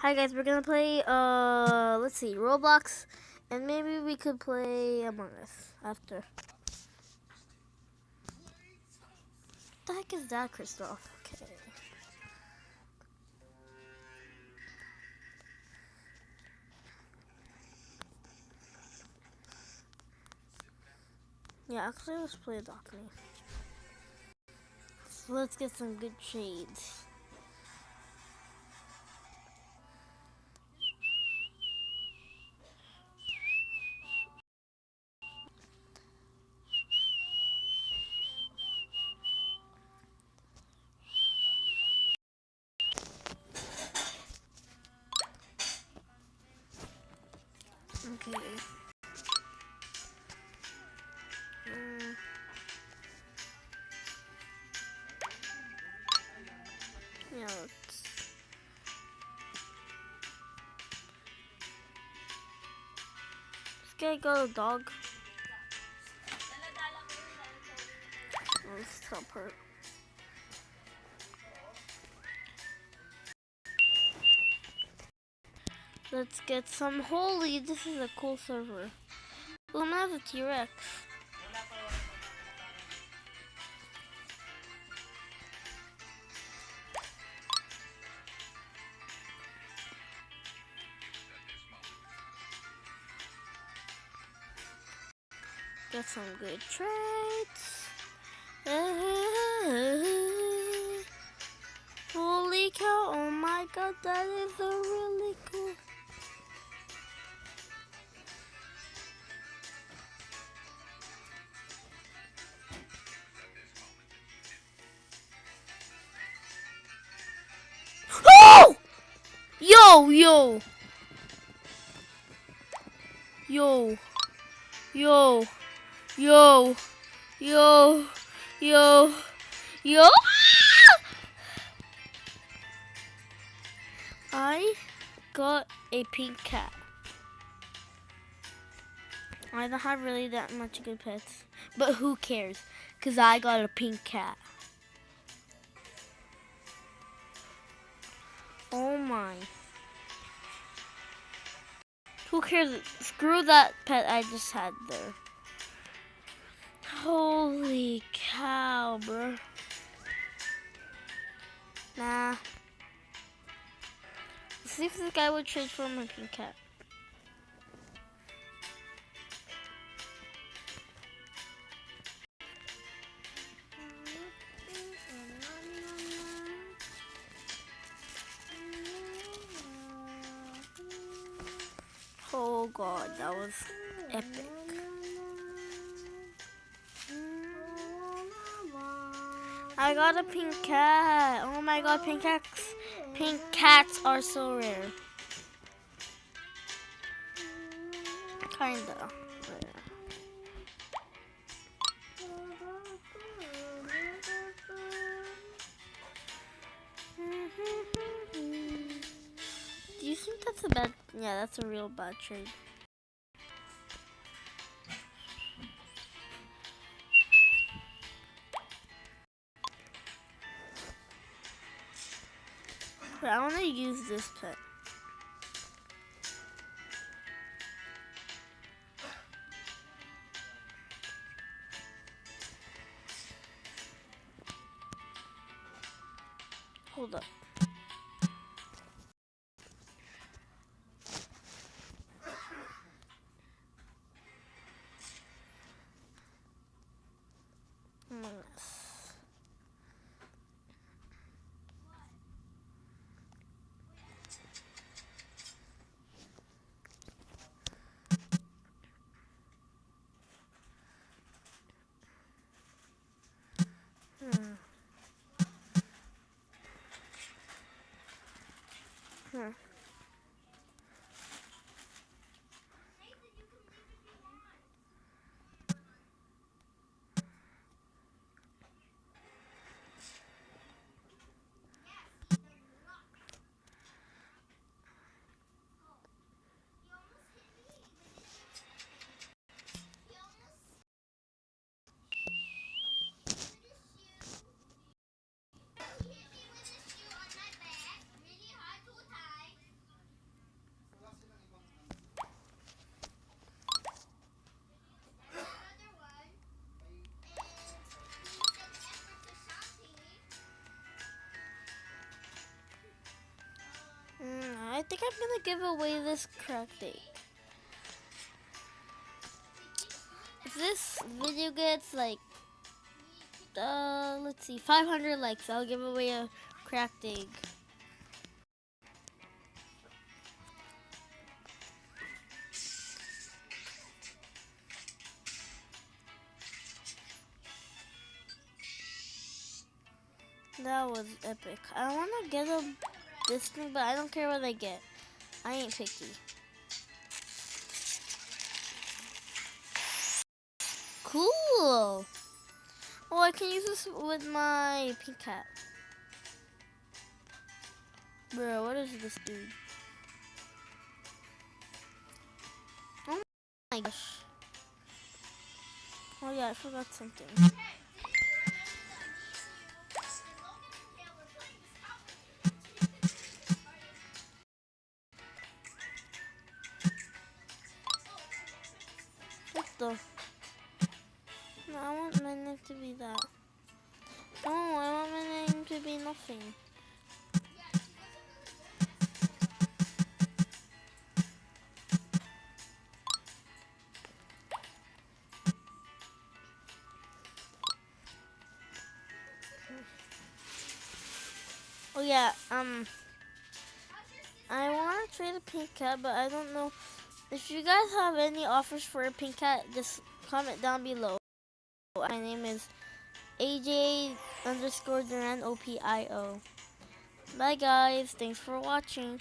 Hi guys, we're gonna play let's see, Roblox, and maybe we could play Among Us after. What the heck is that, Christoph? Okay. Yeah, actually let's play Balcony. So let's get some good shades. Okay. Mm, yeah, let's get go dog. Let's help her. Let's get some holy. This is a cool server. Ooh, now the T-Rex. Get some good traits. Holy cow, oh my god, that is a really cool. Oh! Yo, yo. Yo. Yo. Yo. Yo. Yo. Yo. I got a pink cat. I don't have really that much good pets. But who cares? Because I got a pink cat. Oh my. Who cares? Screw that pet I just had there. Holy cow, bro. Nah. Let's see if this guy would trade for my pink cat. Oh god, that was epic. I got a pink cat. Oh my god, pink cats are so rare. Kinda rare. Do you think that's a bad? Yeah, that's a real bad trade. But I want to use this pet. Hold up. Among Us. Hmm. think I'm gonna give away this cracked egg. If this video gets like, let's see, 500 likes, I'll give away a cracked egg. That was epic. I want to get this thing, but I don't care what I get. I ain't picky. Cool. Oh, I can use this with my pink hat. Bro, what is this dude? Oh my gosh. Oh yeah, I forgot something. What the? No, I want my name to be that. No, I want my name to be nothing. Oh yeah, I want to trade a pink cat, but I don't know. If you guys have any offers for a pink cat, just comment down below. My name is AJ_Duran OPIO. Bye guys, thanks for watching.